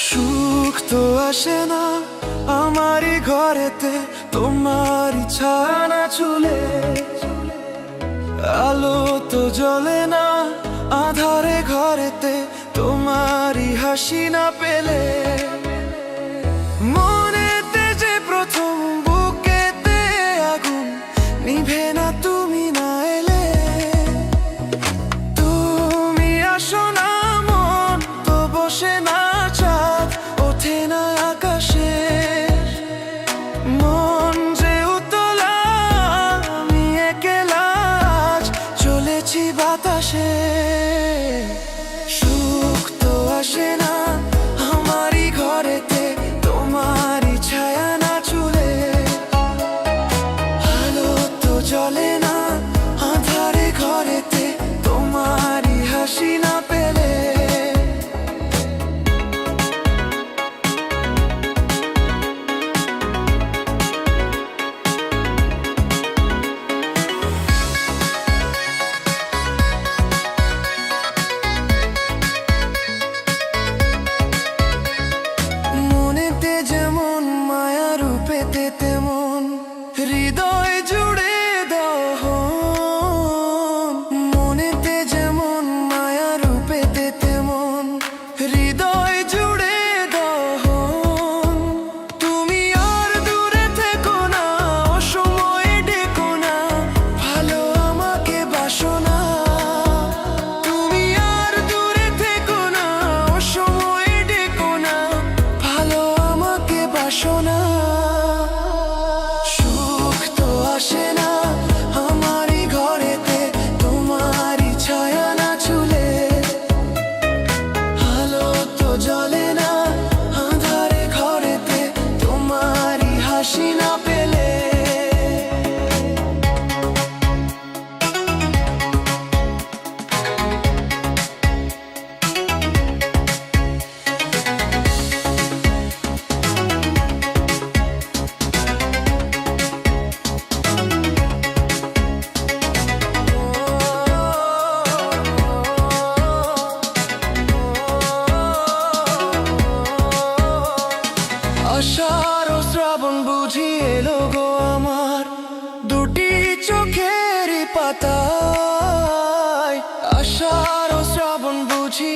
সুখ তো আসে না আমারই ঘরেতে, তোমারই ছায়া না ছুলে। আলো তো জ্বলে না আধারে ঘরেতে, তোমারই হাসি না পেলে। মনেতে যে প্রথম বুকেতে আগুন নিভে না তুমি না এলে। তুমি আসো না মন তো বসে না চাঁদ ওঠে না আকাশে। মন যে উতলা আমি একলা আজ চলেছি বাতাসে। সুখ তো আসে না আমারই ঘরেতে, তোমারই ছায়া না চুলে। আলো তো জ্বলে না আধারে ঘরেতে, তোমারই হাসি না পেলে। মনেতে যেমন মায়া রূপেতে তেমন হৃদয় জুড়ে দহন। মনেতে যেমন মায়া রূপেতে তেমন হৃদয় জুড়ে দহন। তুমি আর দূরে থেকো না অসময়ে ডেকো না, ভালো আমাকে বাসো না। তুমি আর দূরে থেকো না অসময়ে ডেকো না, ভালো আমাকে বাসো না। সুখ তো আসে না আমারই ঘরেতে, তোমারই ছায়া না ছুলে। আলো তো জ্বলে না আঁধারে ঘরেতে, তোমারই হাসি না পেলে। আষাঢ় ও শ্রাবণ বুঝি এলো গো আমার দুটি চোখের পাতায়। আষাঢ় ও শ্রাবণ বুঝি